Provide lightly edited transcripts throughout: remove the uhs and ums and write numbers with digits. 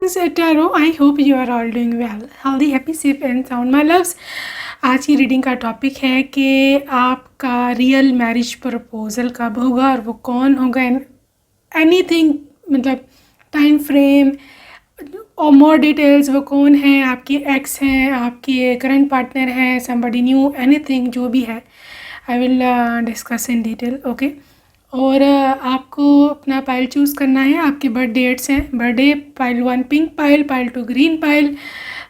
Tarot, I hope you are all doing well. Healthy, happy, safe and sound. My loves, आज की reading का topic है कि आपका रियल मैरिज प्रपोजल कब होगा और वो कौन होगा, एनीथिंग, मतलब टाइम फ्रेम और मोर डिटेल्स, वो कौन है, आपके एक्स हैं, आपके करंट पार्टनर हैं, समबडी न्यू, एनीथिंग जो भी है, I will discuss in detail, okay. और आपको अपना पाइल चूज़ करना है। आपके बर्थ डेट्स हैं, birthday pile 1 pink pile, pile 2 green pile.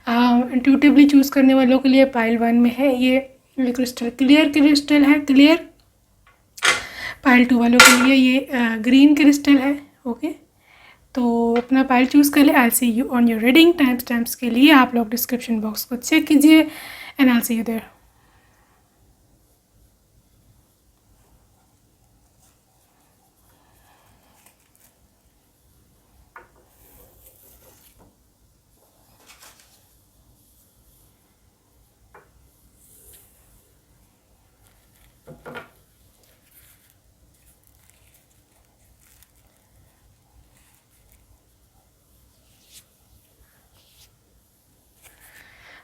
Intuitively choose करने वालों के लिए पाइल 1 में है ये क्रिस्टल, क्लियर क्रिस्टल है, क्लियर। पाइल 2 वालों के लिए ये ग्रीन क्रिस्टल है, ओके। तो अपना पाइल चूज़ कर ले। I see you on your reading. Time stamps के लिए आप लोग डिस्क्रिप्शन बॉक्स को चेक कीजिए and I see you there.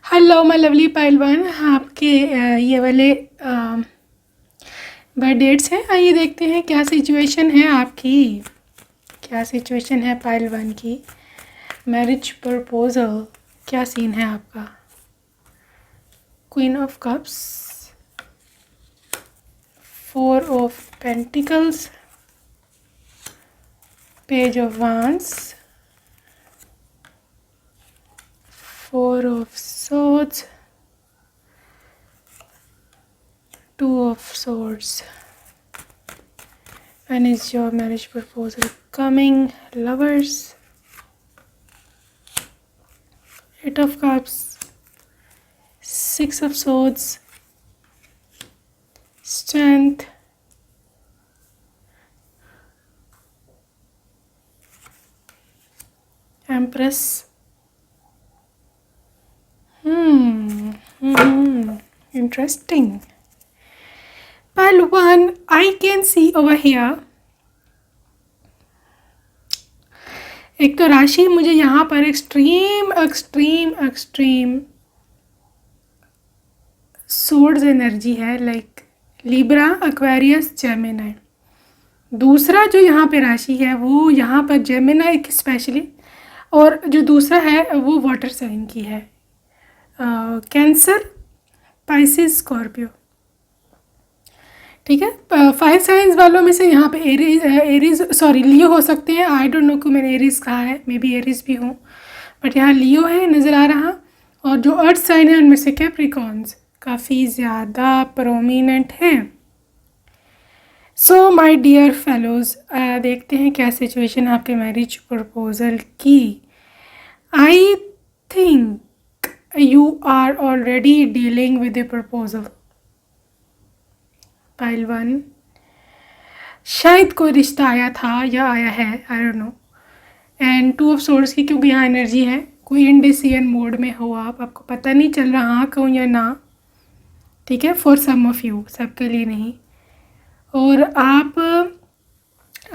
Hello my lovely pile 1, आपके ये वाले बर्थ डेट्स हैं। आइए देखते हैं क्या सिचुएशन है आपकी, क्या सिचुएशन है पाइल 1 की। मैरिज प्रपोजल, क्या सीन है आपका। Queen of cups, 4 of pentacles, page of wands, 4 of swords, 2 of swords. When is your marriage proposal coming, lovers? 8 of cups, 6 of swords, strength, empress. Interesting. Pile 1, I can see over here. एक तो राशि मुझे यहाँ पर extreme extreme extreme swords energy है, like Libra, Aquarius, Gemini. दूसरा जो यहाँ पे राशि है वो यहाँ पर जेमिनी स्पेशली, और जो दूसरा है वो वाटर साइन की है, कैंसर, पाइसिस, स्कॉर्पियो। ठीक है, 5 साइंस वालों में से यहाँ पे एरीज सॉरी लियो हो सकते हैं। आई डोंट नो कि मैंने एरीज कहा है, मे बी एरीज भी हूँ, बट यहाँ लियो है नज़र आ रहा। और जो अर्थ साइन है उनमें से कैप्रिकॉन्स काफ़ी ज़्यादा प्रोमिनेंट हैं। सो माय डियर फेलोज, देखते हैं क्या सिचुएशन आपके मैरिज प्रपोजल की। I think you are already dealing with a proposal. Pile 1, शायद कोई रिश्ता आया था या आया है, I don't know. And 2 of swords की क्योंकि यहाँ एनर्जी है, कोई इंडिसिजन मोड में हो आप, आपको पता नहीं चल रहा हाँ कहूँ या ना। ठीक है, फॉर सम ऑफ यू, सबके लिए नहीं। और आप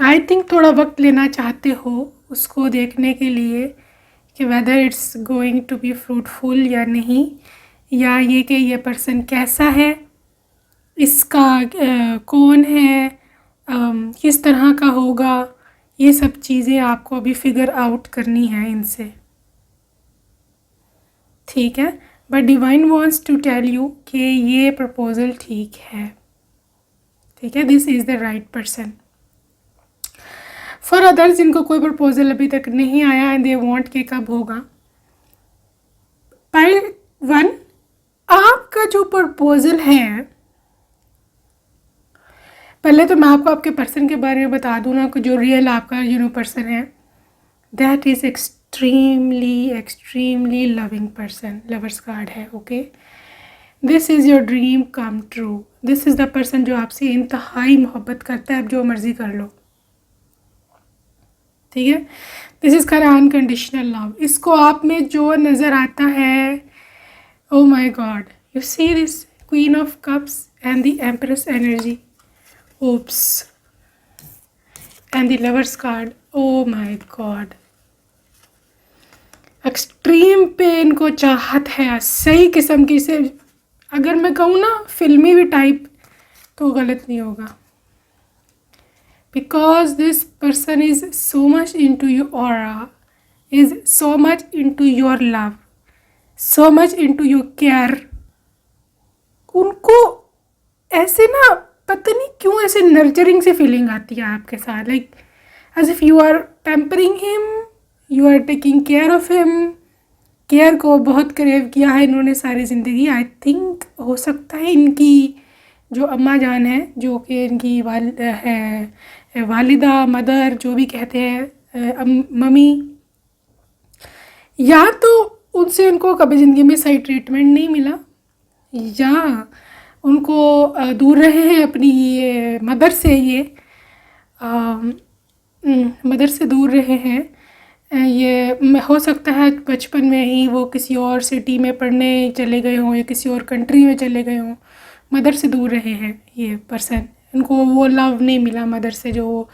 आई थिंक थोड़ा वक्त लेना चाहते हो उसको देखने के लिए कि whether it's going to be fruitful या नहीं, या ये कि ये पर्सन कैसा है, इसका कौन है, किस तरह का होगा, ये सब चीज़ें आपको अभी फिगर आउट करनी है इनसे। ठीक है, but divine wants to tell you कि ये प्रपोज़ल ठीक है। ठीक है, this is the right person. For others जिनको कोई प्रपोजल अभी तक नहीं आया एंड दे वांट कि कब होगा, पाइल 1, आपका जो प्रपोजल है, पहले तो मैं आपको आपके पर्सन के बारे में बता दूँ ना कि जो रियल आपका पर्सन है, that is extremely extremely loving person, lovers card है, okay. This is your dream come true. This is the person जो आपसे इंतहाई मोहब्बत करता है, आप जो मर्ज़ी कर लो। ठीक है, दिस इज़ का अनकंडीशनल लव। इसको आप में जो नज़र आता है, oh my god, you see this queen of cups and the empress energy, oops, and the lovers card, oh my god. Extreme पे इनको चाहत है सही किस्म की से, अगर मैं कहूँ ना फिल्मी भी टाइप, तो गलत नहीं होगा। Because this person is so much into your aura, is so much into your love, so much into your care. उनको ऐसे ना पता नहीं क्यों ऐसे नर्चरिंग से फीलिंग आती है आपके साथ, like as if you are pampering him, you are taking care of him. Care को बहुत क्रेव किया है इन्होंने सारी ज़िंदगी। आई थिंक हो सकता है इनकी जो अम्मा जान है, जो कि इनकी वालिदा, मदर जो भी कहते हैं, मम्मी, या तो उनसे उनको कभी ज़िंदगी में सही ट्रीटमेंट नहीं मिला, या उनको दूर रहे हैं अपनी ये मदर से, ये मदर से दूर रहे हैं। ये हो सकता है बचपन में ही वो किसी और सिटी में पढ़ने चले गए हों या किसी और कंट्री में चले गए हों, मदर से दूर रहे हैं ये पर्सन। इनको वो लव नहीं मिला मदर से जो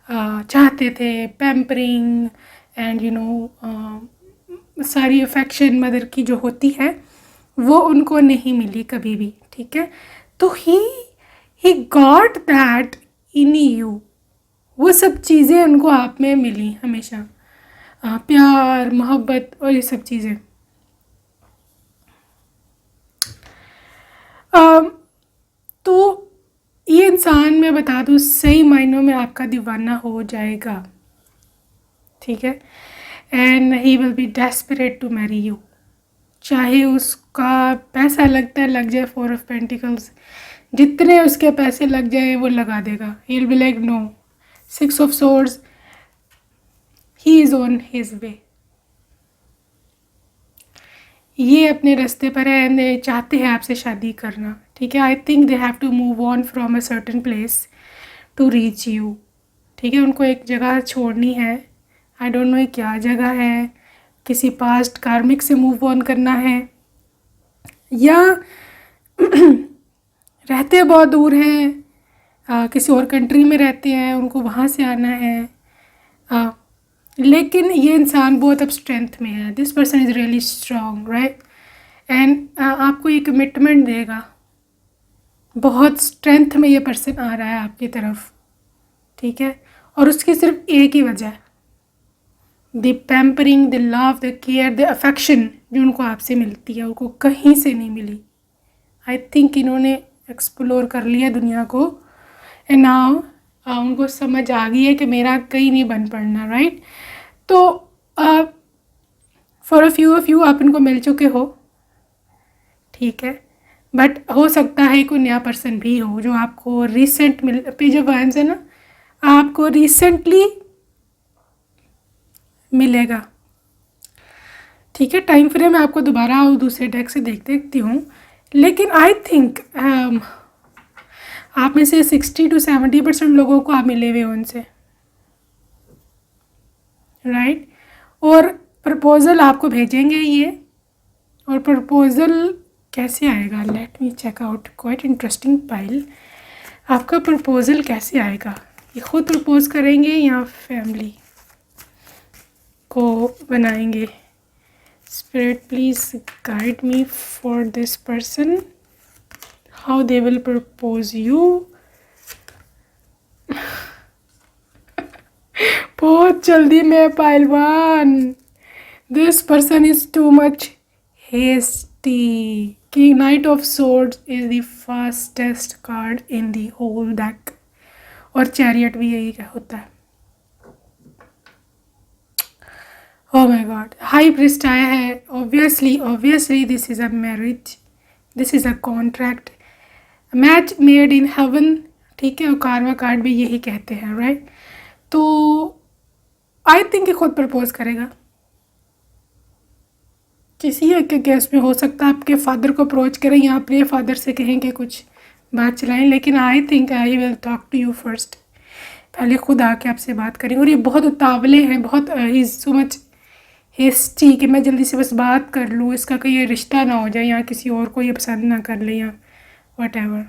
चाहते थे, पैम्परिंग एंड यू नो सारी अफेक्शन मदर की जो होती है वो उनको नहीं मिली कभी भी, ठीक है। तो he got that in you, वो सब चीज़ें उनको आप में मिली हमेशा, प्यार, मोहब्बत और ये सब चीज़ें। तो ये इंसान मैं बता दूँ सही मायनों में आपका दीवाना हो जाएगा, ठीक है। And he will be desperate to marry you, चाहे उसका पैसा लगता है लग जाए, 4 ऑफ पेंटिकल्स जितने उसके पैसे लग जाए वो लगा देगा। He will be like no, 6 of swords, he is on his way, ये अपने रास्ते पर है एंड चाहते हैं आपसे शादी करना, ठीक है। I think they have to move on from a certain place to reach you, ठीक है। उनको एक जगह छोड़नी है, आई डोंट नो क्या जगह है, किसी पास्ट कार्मिक से मूव ऑन करना है, या रहते बहुत दूर हैं, किसी और कंट्री में रहते हैं, उनको वहाँ से आना है। लेकिन ये इंसान बहुत अब स्ट्रेंथ में है, this person is really strong, right. And आपको ये कमिटमेंट देगा, बहुत स्ट्रेंथ में ये पर्सन आ रहा है आपकी तरफ, ठीक है। और उसकी सिर्फ एक ही वजह है, the pampering, the love, the care, the affection जो उनको आपसे मिलती है, उनको कहीं से नहीं मिली। आई थिंक इन्होंने एक्सप्लोर कर लिया दुनिया को एंड नाउ उनको समझ आ गई है कि मेरा कहीं नहीं बन पड़ना, राइट। तो for a few of you आप इनको मिल चुके हो, ठीक है, बट हो सकता है कोई नया पर्सन भी हो जो आपको रिसेंट पेज ऑफ वाइन्स है ना, आपको रिसेंटली मिलेगा, ठीक है। टाइम फ्रेम मैं आपको दोबारा दूसरे डेक से देखती हूँ, लेकिन आई थिंक आप में से 60 to 70% लोगों को आप मिले हुए उनसे, राइट। और प्रपोज़ल आपको भेजेंगे ये, और प्रपोज़ल कैसे आएगा, let me check out, quite interesting pile. आपका प्रपोज़ल कैसे आएगा, ये खुद प्रपोज करेंगे या फैमिली को बनाएंगे। Spirit please guide me for this person, how they will propose you. बहुत जल्दी में पहलवान, this person is too much hasty. King Knight of Swords is the fastest card in the whole deck, और chariot भी यही क्या होता है। Oh my God, high priest आया है। Obviously this is a marriage, this is a contract, match made in heaven, ठीक है। और कार्मा कार्ड भी यही कहते हैं, राइट। तो आई थिंक ये खुद प्रपोज करेगा किसी एक के केस में। हो सकता है आपके फादर को अप्रोच करें या अपने फादर से कहें कि कुछ बात चलाएं, लेकिन I think I will talk to you first, पहले खुद आके आपसे बात करेंगे। और ये बहुत उतावले हैं, बहुत ही सो मच हेस्टी कि मैं जल्दी से बस बात कर लूँ, इसका कहीं ये रिश्ता ना हो जाए या किसी और को ये पसंद ना कर ले या वट एवर।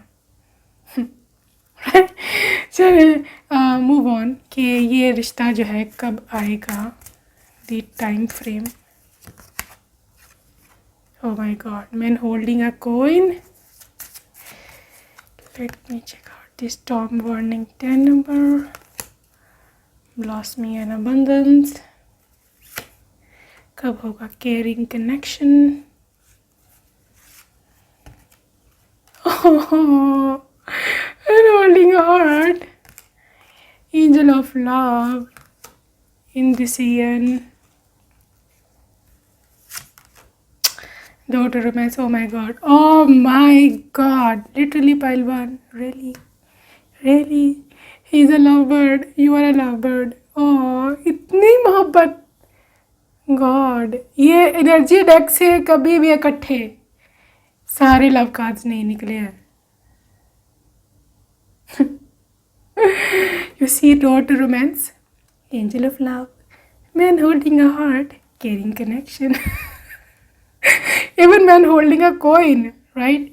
चलिए मूव ऑन कि ये रिश्ता जो है कब आएगा, the time frame. Oh my god, man holding a coin. Let me check out this storm warning 10 number. Blossoming and abundance. कब होगा caring connection? Oh, and holding a heart. Angel of love. Indecision. Daughter romance. Oh my god. Oh my god. Literally pile one. Really. He's a lovebird. You are a lovebird. Oh, इतनी मोहब्बत. God. ये energy deck से कभी भी इकट्ठे सारे love cards नहीं निकले हैं. You see daughter romance. Angel of love. Man holding a heart. Caring connection. Even man holding a coin, right?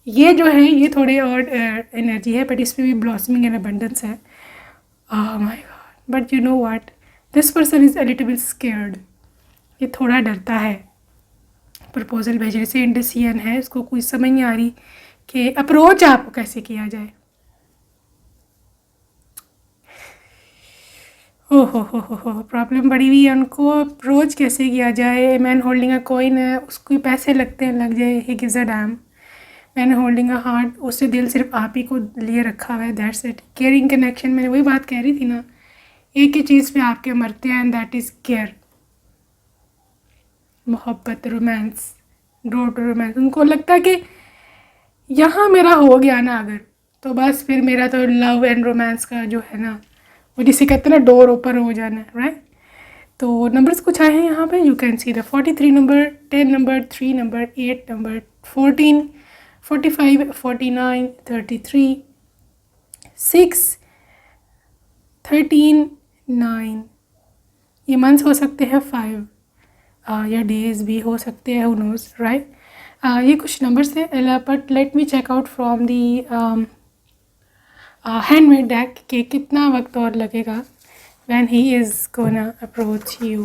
ये जो है ये थोड़े और एनर्जी है, बट इसमें भी ब्लॉसमिंग एंड अबंडेंस है. Oh my god. But you know what? This person is a little bit scared. ये थोड़ा डरता है प्रपोजल भेजने से. इंडिसिजन है, इसको कोई समझ नहीं आ रही कि अप्रोच आपको कैसे किया जाए. हो प्रॉब्लम बड़ी हुई है उनको. अप्रोच कैसे किया जाए. मैन होल्डिंग अ कॉइन है, उसको पैसे लगते हैं, लग जाए. He gives a dam. Man holding a heart, उससे दिल सिर्फ आप ही को लिए रखा हुआ है. That's it. केयरिंग कनेक्शन, मैंने वही बात कह रही थी ना, एक ही चीज़ पे आपके मरते हैं एंड दैट इज़ केयर. मोहब्बत, रोमांस, डॉट रोमांस. उनको लगता है कि यहाँ मेरा हो गया ना अगर, तो बस फिर मेरा तो लव एंड रोमांस का जो है ना, वो जिसे कहते हैं ना डोर ओपन हो जाना है, राइट. तो नंबर्स कुछ आए हैं यहाँ पे. You can see the 43 number, 10 number, 3 number, 8 number, 14, 45, 49, 33, 6, 13, 9. ये मंथ्स हो सकते हैं 5 या डेज भी हो सकते हैं, हु नोज, राइट. ये कुछ नंबर्स थे, but let me check out from the handmade deck के कितना वक्त और लगेगा when he is gonna approach you.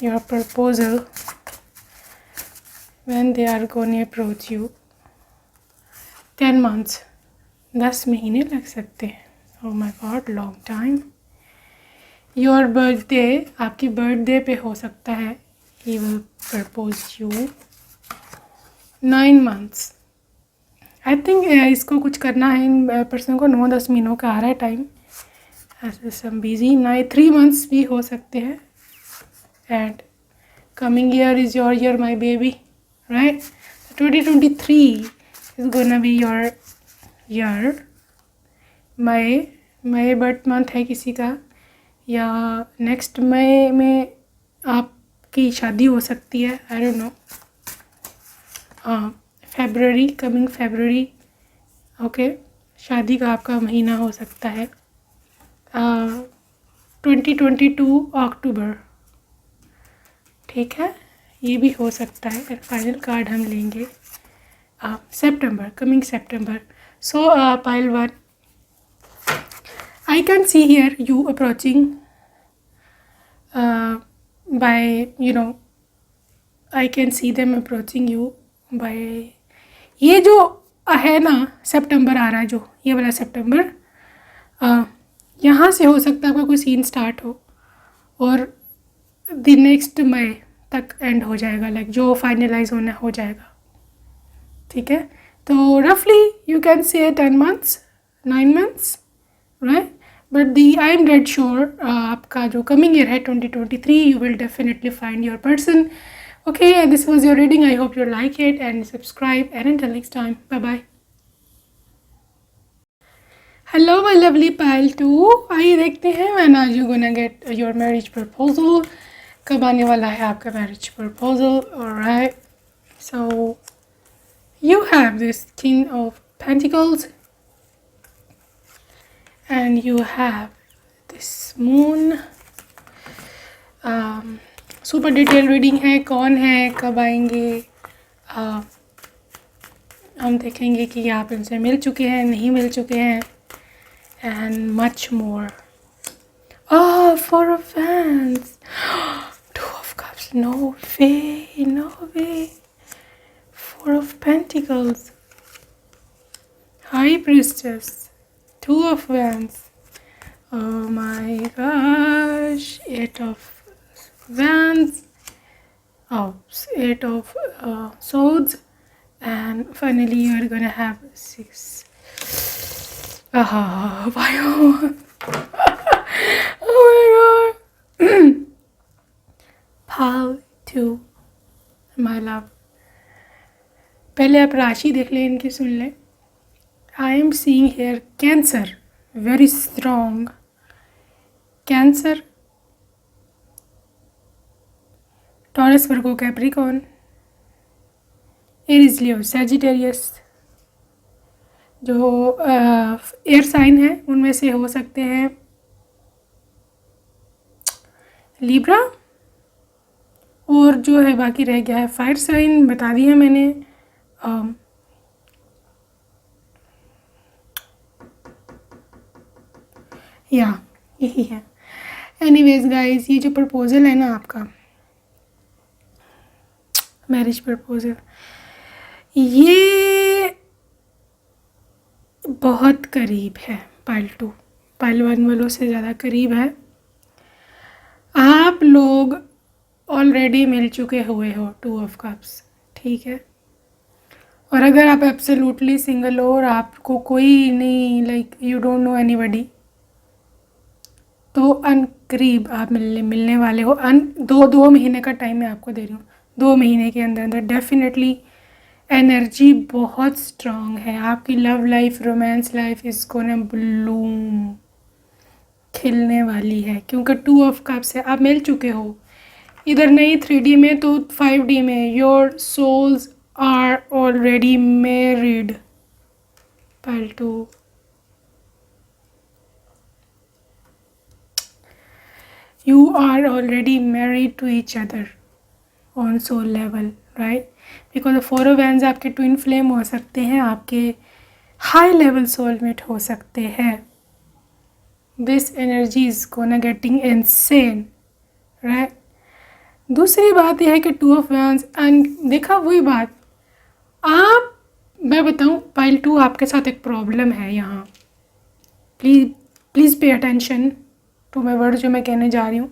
Your proposal, when they are gonna approach you. 10 months, 10 महीने लग सकते हैं. Oh my god, long time. Your birthday, आपकी बर्थडे पे हो सकता है he will propose you. 9 months. I think इसको कुछ करना है इन पर्सन को. 9-10 महीनों का आ रहा है टाइम. सम बिजी. 3 मंथ्स भी हो सकते हैं. And coming year is your year my baby, right. 2023 is gonna be your year. मई बर्थ मंथ है किसी का, या नेक्स्ट मई में आपकी शादी हो सकती है. I don't know. February, coming February, okay. शादी का आपका महीना हो सकता है. 2022 अक्टूबर, ठीक है, ये भी हो सकता है. और फाइनल कार्ड हम लेंगे सितंबर, कमिंग सितंबर. So pile 1, I can see here you approaching by, you know, I can see them approaching you by. ये जो है ना सितंबर आ रहा है, जो ये वाला सितंबर, यहाँ से हो सकता है आपका कोई सीन स्टार्ट हो और द नेक्स्ट मई तक एंड हो जाएगा, लाइक जो फाइनलाइज होना हो जाएगा, ठीक है. तो रफली you can say 10 months, 9 months, right. But the I am dead sure आपका जो कमिंग ईयर है 2023, you will definitely find your person. Okay, and this was your reading. I hope you like it and subscribe, and until next time, bye bye. Hello my lovely pile 2. आइए देखते हैं when are you gonna get your marriage proposal. कब आने वाला है आपका marriage proposal. Alright, so you have this King of Pentacles and you have this Moon. Super detail reading है. कौन है, कब आएंगे, हम देखेंगे कि आप इनसे मिल चुके हैं, नहीं मिल चुके हैं, and much more. For a fans, 2 of Cups. No way, no way. Four of Pentacles. High Priestess. Two of Wands. Oh my gosh. Eight of Wands. Oh, Eight of Swords. And finally you are gonna have six. Wow. Oh my god. Pal 2. My love. पहले आप राशि देख लें, इनकी सुन लें. I am seeing here Cancer, very strong. Cancer, Taurus, Virgo, Capricorn, Aries, Leo, Sagittarius. जो air sign है उनमें से हो सकते हैं लिब्रा, और जो है बाकी रह गया है फायर साइन, बता दिया मैंने. या यही है. एनीवेज गाइस, ये जो प्रपोज़ल है ना आपका, मैरिज प्रपोज़ल, ये बहुत करीब है. पाइल 2 पाइल 1 वालों से ज़्यादा करीब है. आप लोग ऑलरेडी मिल चुके हुए हो. 2 ऑफ कप्स, ठीक है. और अगर आप एब्सोल्युटली सिंगल हो और आपको कोई नहीं, like you don't know anybody, तो करीब आप मिलने वाले हो. 2 महीने का टाइम मैं आपको दे रही हूँ. 2 महीने के अंदर अंदर डेफिनेटली एनर्जी बहुत स्ट्रॉन्ग है. आपकी लव लाइफ, रोमांस लाइफ इसको ना ब्लूम, खिलने वाली है. क्योंकि 2 ऑफ कप्स है, आप मिल चुके हो. इधर नहीं 3D में तो 5D में. Your souls are already married. Pile 2. You are already married to each other on soul level, right? Because the 4 of Wands आपके twin flame हो सकते हैं, आपके high level soulmate हो सकते हैं. This energy is gonna getting insane, right? दूसरी बात यह है कि 2 of Wands, and देखा वही बात, आप, मैं बताऊं, पाइल 2 आपके साथ एक प्रॉब्लम है यहाँ. Please pay attention to my word जो मैं कहने जा रही हूँ,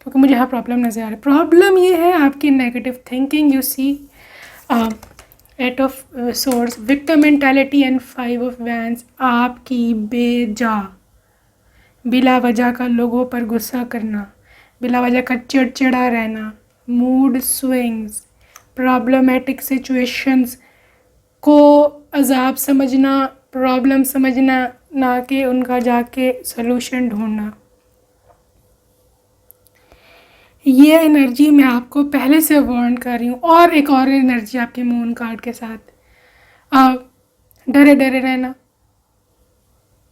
क्योंकि मुझे यहाँ प्रॉब्लम नज़र आ रही है. प्रॉब्लम ये है आपकी negative thinking. You see 8 of swords, victim mentality and 5 of wands. आपकी बिला वजह का लोगों पर गुस्सा करना, बिला वजह का चिड़चिड़ा रहना, मूड स्विंग्स, प्रॉब्लमेटिक सिचुएशंस को अजाब समझना, प्रॉब्लम समझना, ना कि उनका जाके सलूशन ढूंढना. ये एनर्जी मैं आपको पहले से वार्न कर रही हूँ. और एक और एनर्जी आपके मून कार्ड के साथ, डरे डरे रहना,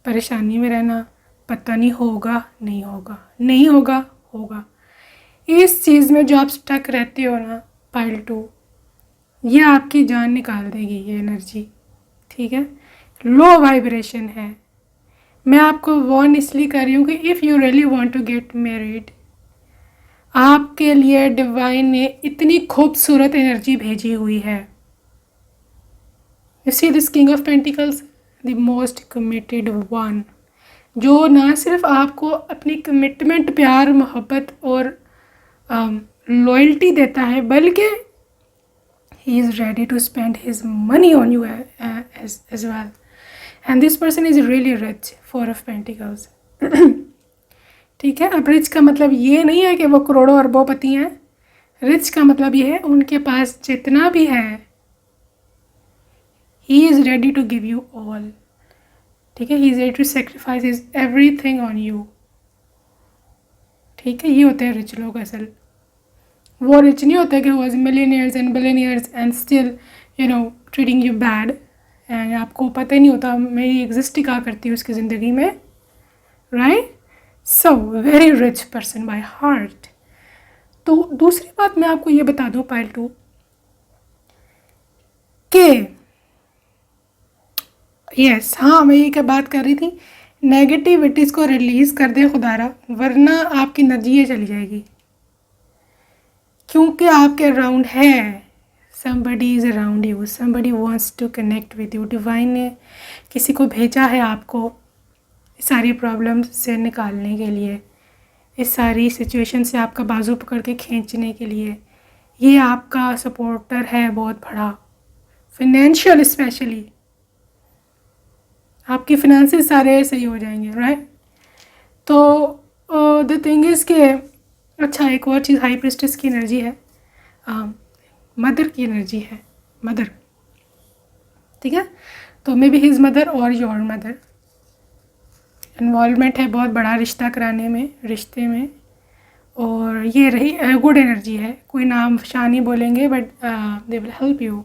परेशानी में रहना, पता नहीं होगा नहीं होगा, नहीं होगा होगा. इस चीज़ में जो आप स्टक रहते हो ना, पाइल 2, ये आपकी जान निकाल देगी ये एनर्जी, ठीक है. लो वाइब्रेशन है. मैं आपको वार्न इसलिए कर रही हूँ कि if you really want to get married, आपके लिए डिवाइन ने इतनी खूबसूरत एनर्जी भेजी हुई है. You see this king of pentacles, the most committed one, जो ना सिर्फ आपको अपनी कमिटमेंट, प्यार, मोहब्बत और लॉयल्टी देता है, बल्कि he is ready to spend his money on you as well. And this person is really rich. 4 of pentacles, ठीक है. अब रिच का मतलब ये नहीं है कि वो करोड़ों अरबोपति हैं. रिच का मतलब ये है उनके पास जितना भी है, he is ready to give you all, ठीक है. He is ready to sacrifice his everything on you, ठीक है. ये होते हैं रिच लोग. असल वो रिच नहीं होता कि वो millionaires and billionaires and still you know treating you bad, and आपको पता ही नहीं होता मेरी एग्जिस्ट क्या करती है उसकी ज़िंदगी में, right. So very rich person by heart. तो दूसरी बात मैं आपको ये बता दूं पाइल 2 के यस, हाँ, मैं ये क्या बात कर रही थी, नेगेटिविटीज़ को रिलीज़ कर दे खुदारा, वरना आपकी नदियाँ चली जाएगी. क्योंकि आपके अराउंड है, somebody is around you, somebody wants to connect with you. Divine ने किसी को भेजा है आपको सारी प्रॉब्लम्स से निकालने के लिए, इस सारी सिचुएशन से आपका बाजू पकड़ के खींचने के लिए. ये आपका सपोर्टर है बहुत बड़ा, फिनेंशियल स्पेशली. आपके फिनेंसेस सारे सही हो जाएंगे, राइट. तो द थिंग इज़ के अच्छा, एक और चीज़, हाई प्रिस्टेस की एनर्जी है, मदर की एनर्जी है, मदर. ठीक है, तो मे बी हिज मदर और योर मदर. इन्वॉल्वमेंट है बहुत बड़ा रिश्ता कराने में, रिश्ते में. और ये रही गुड एनर्जी है. कोई नाम शान नहीं बोलेंगे, but they will help you,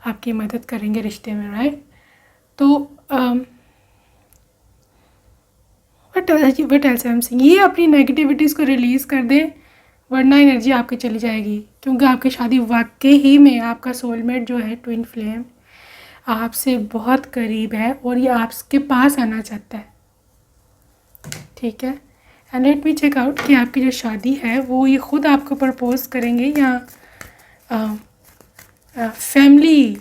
आपकी मदद करेंगे रिश्ते में, राइट. तो what else I am saying, ये अपनी नेगेटिविटीज़ को रिलीज़ कर दें, वरना एनर्जी आपकी चली जाएगी. क्योंकि आपकी शादी वाकई ही में, आपका सोलमेट जो है ट्विन फ्लेम आपसे बहुत करीब है और ये आपके पास आना चाहता है. ठीक है, and let me check out कि आपकी जो शादी है वो ये खुद आपको प्रपोज करेंगे या फैमिली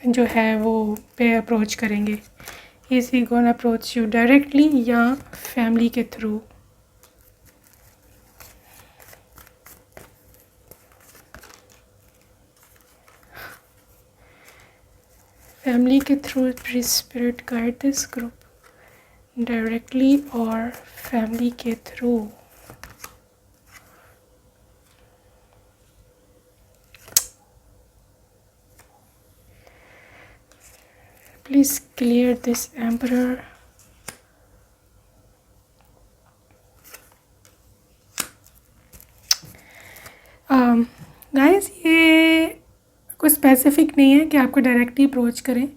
जो है वो पे अप्रोच करेंगे. Is he gonna approach you directly या फैमिली के थ्रू. फैमिली के through spirit guide this group, directly और फैमिली के through. Please clear this emperor. Guys, ये कुछ स्पेसिफिक नहीं है कि आपको डायरेक्टली अप्रोच करें.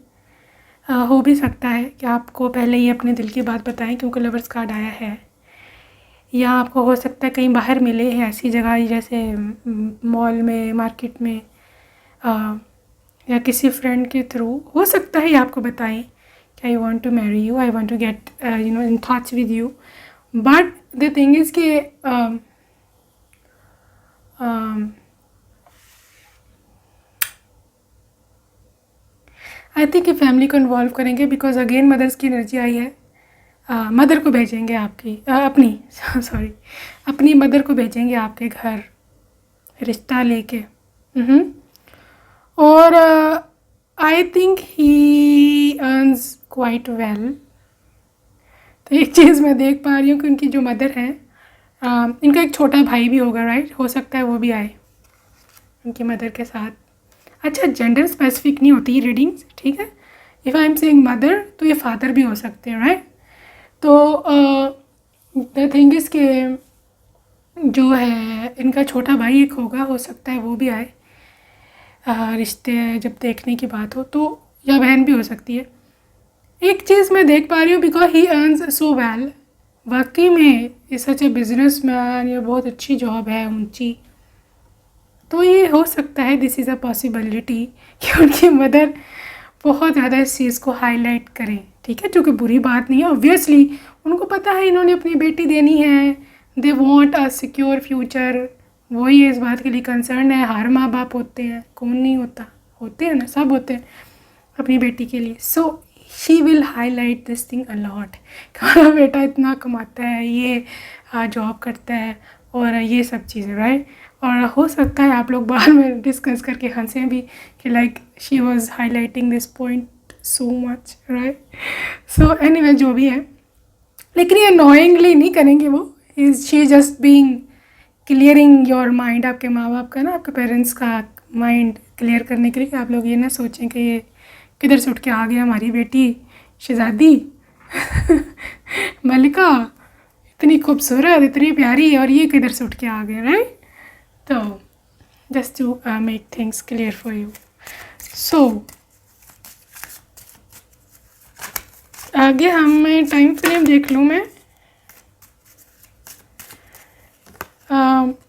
हो भी सकता है कि आपको पहले ही अपने दिल की बात बताएं, क्योंकि लवर्स कार्ड आया है. या आपको हो सकता है कहीं बाहर मिले हैं ऐसी जगह जैसे मॉल में, मार्केट में, या किसी फ्रेंड के थ्रू. हो सकता है आपको बताएं कि I want to marry you, I want to get in touch with you. But the thing is कि आई थिंक कि फैमिली को इन्वॉल्व करेंगे, बिकॉज अगेन मदर्स की एनर्जी आई है. मदर को भेजेंगे आपकी, अपनी सॉरी अपनी मदर को भेजेंगे आपके घर रिश्ता लेके. और I think he earns quite well. तो एक चीज़ मैं देख पा रही हूँ कि उनकी जो मदर है, इनका एक छोटा भाई भी होगा, राइट. हो सकता है वो भी आए उनकी मदर के साथ. अच्छा, जेंडर स्पेसिफिक नहीं होती रीडिंग्स, ठीक है. If I am saying mother, तो ये फादर भी हो सकते हैं, राइट. तो द थिंग इज़ के जो है इनका छोटा भाई एक होगा, हो सकता है वो भी आए रिश्ते जब देखने की बात हो तो, या बहन भी हो सकती है. एक चीज़ मैं देख पा रही हूँ, because he earns so well. वाकई में ये सच ए बिजनेस मैन, ये बहुत अच्छी जॉब है ऊंची. तो ये हो सकता है, दिस इज़ अ पॉसिबिलिटी कि उनकी मदर बहुत ज़्यादा इस चीज़ को हाईलाइट करें. ठीक है, जो कि बुरी बात नहीं है. ऑब्वियसली उनको पता है इन्होंने अपनी बेटी देनी है, they want a secure future. वही इस बात के लिए कंसर्न है. हर माँ बाप होते हैं, कौन नहीं होता, होते हैं ना, सब होते हैं अपनी बेटी के लिए. So she will highlight this thing a lot. हमारा बेटा इतना कमाता है, ये जॉब करता है और ये सब चीज़ें, राइट. और हो सकता है आप लोग बाद में डिस्कस करके हंसें भी कि like she was highlighting this point so much, right. So anyway, जो भी है, लेकिन ये अनोइंगली नहीं करेंगे वो. Is she just being clearing your mind, आपके माँ बाप का ना, आपके पेरेंट्स का माइंड क्लियर करने के लिए कि आप लोग ये ना सोचें कि ये किधर से उठ के आ गया हमारी बेटी शहजादी मलिका, इतनी खूबसूरत, इतनी प्यारी, और ये किधर से उठ के आ गया, राइट. तो just to make things clear for you. So आगे हम टाइम फ्रेम देख लूँ मैं.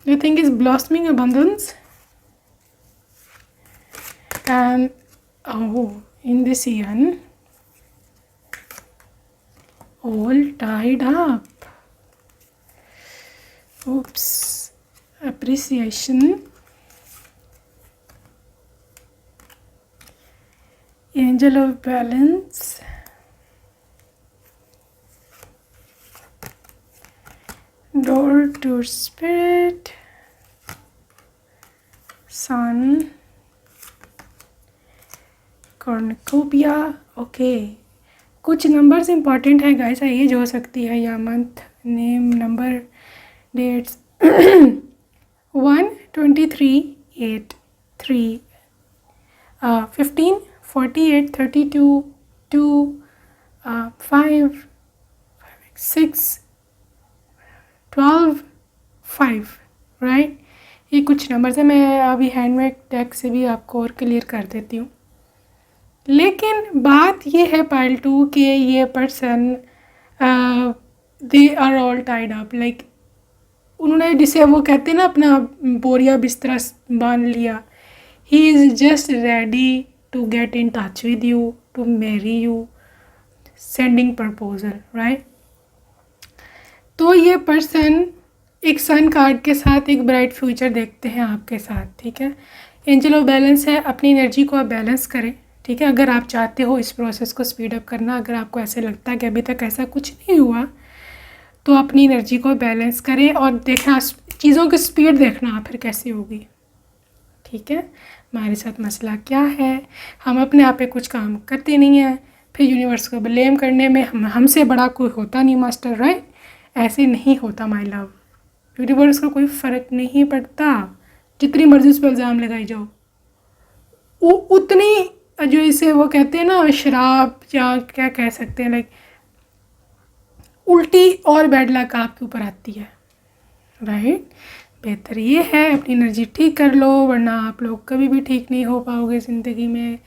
The thing is blossoming abundance, and in this year all tied up. Oops, appreciation, angel of balance, door to spirit, sun, cornucopia. Okay, कुछ numbers important है guys, as हो सकती है या month, name, number, dates 1, 23, 8, 3, 15, 48, 32, 2, 5, 6, 12, 5, right. ये कुछ numbers हैं, मैं अभी हैंडमेड डेक से भी आपको और क्लियर कर देती हूँ। लेकिन बात ये है पाइल 2 कि ये person they are all tied up, like उन्होंने, जिसे वो कहते हैं ना, अपना बोरिया बिस्तरा बांध लिया। He is just ready to get in touch with you, to marry you, sending proposal, right. तो ये पर्सन एक सन कार्ड के साथ एक ब्राइट फ्यूचर देखते हैं आपके साथ, ठीक है। एंजल ऑफ बैलेंस है, अपनी एनर्जी को आप बैलेंस करें, ठीक है। अगर आप चाहते हो इस प्रोसेस को स्पीड अप करना, अगर आपको ऐसे लगता है कि अभी तक ऐसा कुछ नहीं हुआ, तो अपनी एनर्जी को बैलेंस करें और देखना चीज़ों की स्पीड, देखना फिर कैसी होगी, ठीक है। हमारे साथ मसला क्या है, हम अपने आप पे कुछ काम करते नहीं हैं, फिर यूनिवर्स को ब्लेम करने में हमसे बड़ा कोई होता नहीं मास्टर, राइट। ऐसे नहीं होता माय लव, यूनिवर्स को कोई फ़र्क नहीं पड़ता, जितनी मर्जी उस पर इल्ज़ाम लगाई जाओ, उतनी जो इसे वो कहते हैं ना शराब, या क्या कह सकते हैं, लाइक उल्टी और बैड लक आपके ऊपर आती है, राइट। बेहतर ये है अपनी एनर्जी ठीक कर लो, वरना आप लोग कभी भी ठीक नहीं हो पाओगे ज़िंदगी में,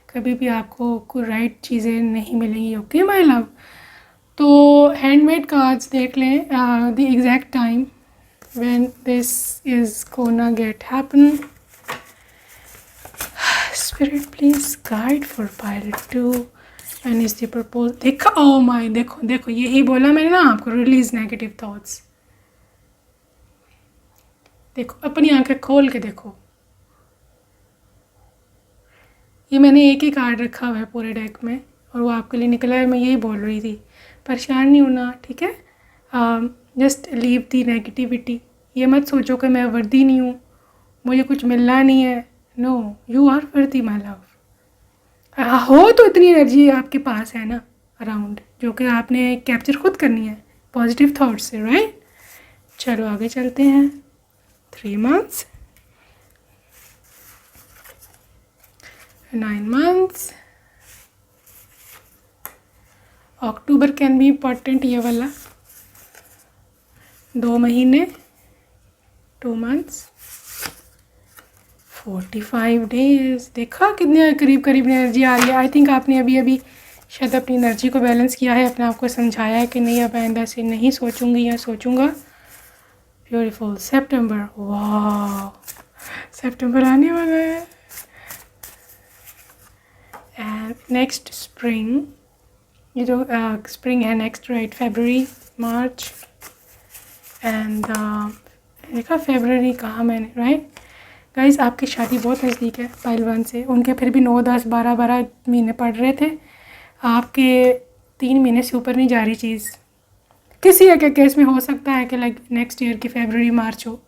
कभी भी आपको कोई राइट चीज़ें नहीं मिलेंगी, ओके माय लव। तो हैंडमेड कार्ड्स देख लें, the exact time when this is gonna get happen. Spirit please guide for pile 2 and is the proposal. देखो, oh my, देखो देखो, यही बोला मैंने ना आपको, रिलीज नेगेटिव थॉट्स। देखो, अपनी आंखें खोल के देखो, ये मैंने एक ही कार्ड रखा हुआ है पूरे डेक में और वो आपके लिए निकला है। मैं यही बोल रही थी, परेशान नहीं होना, ठीक है। जस्ट लीव दी नेगेटिविटी, ये मत सोचो कि मैं वर्दी नहीं हूँ, मुझे कुछ मिलना नहीं है। No, you are worthy my love. हो तो इतनी एनर्जी आपके पास है ना अराउंड, जो कि आपने कैप्चर खुद करनी है पॉजिटिव थॉट्स से, राइट। चलो आगे चलते हैं। 3 months, 9 months, October can be important, ये वाला 2 महीने, 2 months, 45 days। देखा कितने करीब करीब एनर्जी आ रही है। आई थिंक आपने अभी अभी शायद अपनी एनर्जी को बैलेंस किया है, अपने आप को समझाया है कि नहीं, अब आइंदा से नहीं सोचूंगी या सोचूंगा। ब्यूटीफुल। सितंबर, वाह, सितंबर आने वाला है। एंड नेक्स्ट स्प्रिंग, ये जो स्प्रिंग है next, right, February, March and देखा फरवरी कहा मैंने, राइट। गाइस आपकी शादी बहुत नज़दीक है पाइल 1 से, उनके फिर भी 9, 10, 12 महीने पड़ रहे थे, आपके 3 महीने से ऊपर नहीं जा रही चीज़। किसी एक केस में हो सकता है कि लाइक नेक्स्ट ईयर की फरवरी मार्च हो,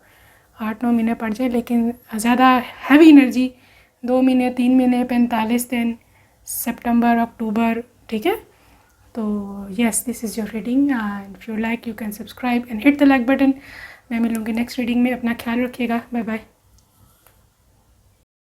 8-9 महीने पड़ जाए, लेकिन ज़्यादा हैवी एनर्जी 2 महीने, 3 महीने, 45 दिन, सितंबर, अक्टूबर, ठीक है। तो yes, this is your reading and if you like you can subscribe and hit the like button. मैं मिलूँगी नेक्स्ट रीडिंग में, अपना ख्याल रखिएगा, बाय बाय।